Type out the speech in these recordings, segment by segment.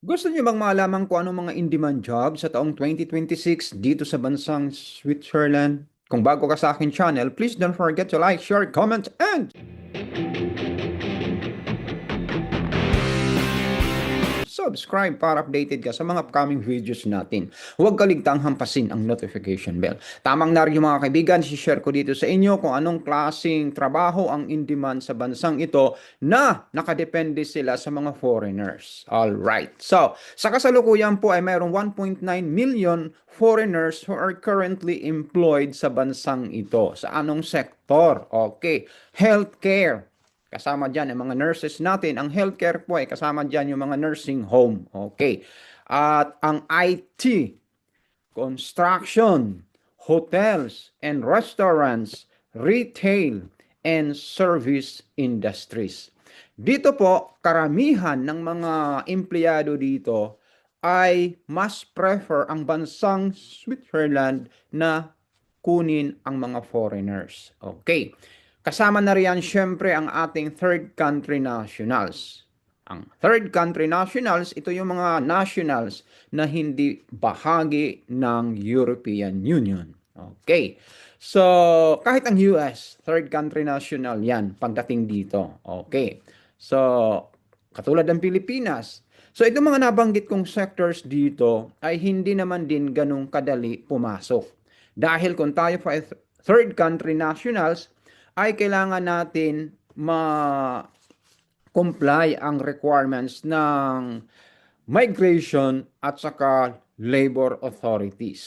Gusto niyo bang malaman kung anong mga in-demand job sa taong 2026 dito sa bansang Switzerland? Kung bago ka sa akin channel, please don't forget to like, share, comment, and subscribe para updated ka sa mga upcoming videos natin. Huwag kaligtang hampasin ang notification bell. Tamang naryo mga kaibigan, share ko dito sa inyo kung anong klaseng trabaho ang in-demand sa bansang ito na nakadepende sila sa mga foreigners. Alright. So, sa kasalukuyan po ay mayroong 1.9 million foreigners who are currently employed sa bansang ito. Sa anong sektor? Okay. Healthcare. Kasama dyan ang mga nurses natin. Ang healthcare po ay kasama dyan yung mga nursing home. Okay. At ang IT, construction, hotels and restaurants, retail, and service industries. Dito po, karamihan ng mga empleyado dito ay mas prefer ang bansang Switzerland na kunin ang mga foreigners. Okay. Kasama na riyan syempre ang ating third country nationals. Ang third country nationals, ito yung mga nationals na hindi bahagi ng European Union. Okay. So, kahit ang US, third country national yan pagdating dito. Okay. So, katulad ng Pilipinas. So, itong mga nabanggit kong sectors dito ay hindi naman din ganong kadali pumasok. Dahil kung tayo pa ay third country nationals, ay kailangan natin ma-comply ang requirements ng migration at saka labor authorities.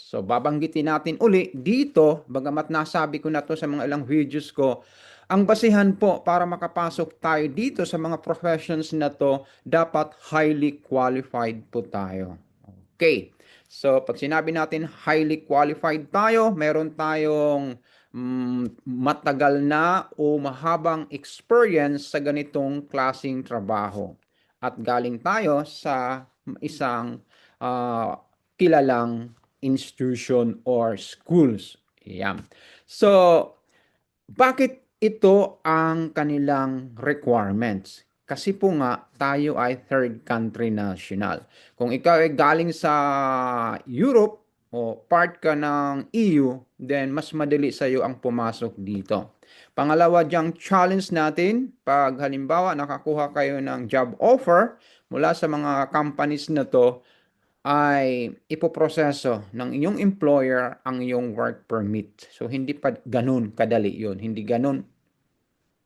So, babanggitin natin uli dito, bagamat nasabi ko na to sa mga ilang videos ko, ang basihan po para makapasok tayo dito sa mga professions na to, dapat highly qualified po tayo. Okay. So, pag sinabi natin highly qualified tayo, meron tayong matagal na o mahabang experience sa ganitong klasing trabaho. At galing tayo sa isang kilalang institution or schools. Yan. So, bakit ito ang kanilang requirements? Kasi po nga, tayo ay third country national. Kung ikaw ay galing sa Europe o part ka ng EU, then mas madali sa iyo ang pumasok dito. Pangalawa diyang challenge natin, pag halimbawa nakakuha kayo ng job offer mula sa mga companies na to, ay ipoproseso ng inyong employer ang iyong work permit. So, hindi pa ganun kadali yun. Hindi ganun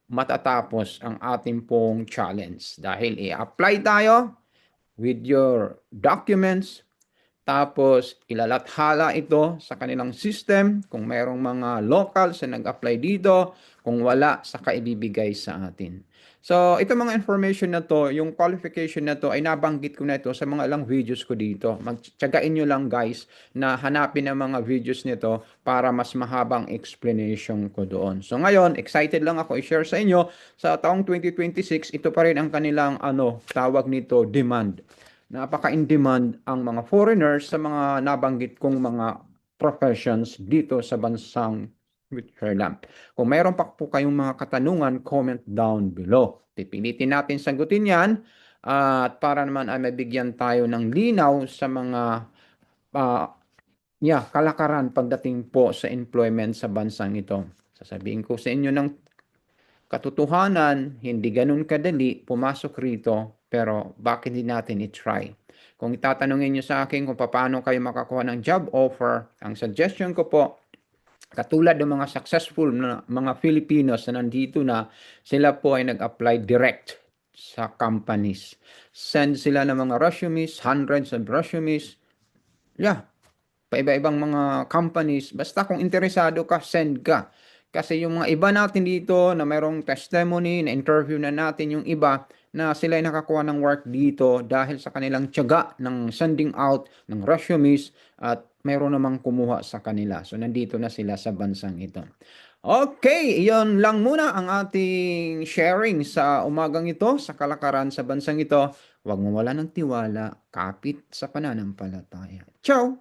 matatapos ang ating pong challenge. Dahil i-apply tayo with your documents, tapos ilalathala ito sa kanilang system kung mayroong mga locals na nag-apply dito, kung wala, saka ibibigay sa atin. So, ito mga information na to, yung qualification na to ay nabanggit ko na ito sa mga ilang videos ko dito. Magtsagain nyo lang guys na hanapin ang mga videos nito para mas mahabang explanation ko doon. So ngayon, excited lang ako i-share sa inyo sa taong 2026, ito pa rin ang kanilang tawag nito, demand. Napaka-in-demand ang mga foreigners sa mga nabanggit kong mga professions dito sa bansang Switzerland. Kung mayroon pa po kayong mga katanungan, comment down below. Pipilitin natin sagutin yan at para naman ay mabigyan tayo ng linaw sa mga uh, kalakaran pagdating po sa employment sa bansang ito. Sasabihin ko sa inyo ng katotohanan, hindi ganun kadali pumasok rito, pero bakit hindi natin i-try? Kung itatanungin nyo sa akin kung paano kayo makakuha ng job offer, ang suggestion ko po, katulad ng mga successful na mga Filipinos na nandito na, sila po ay nag-apply direct sa companies. Send sila ng mga resumes, hundreds of resumes. Yeah, pa-iba-ibang mga companies. Basta kung interesado ka, send ka. Kasi yung mga iba natin dito na mayroong testimony, na interview na natin yung iba na sila ay nakakuha ng work dito dahil sa kanilang tiyaga ng sending out ng resumes at mayroon namang kumuha sa kanila. So, nandito na sila sa bansang ito. Okay, iyon lang muna ang ating sharing sa umagang ito, sa kalakaran sa bansang ito. Huwag mawala ng tiwala, kapit sa pananampalataya. Ciao!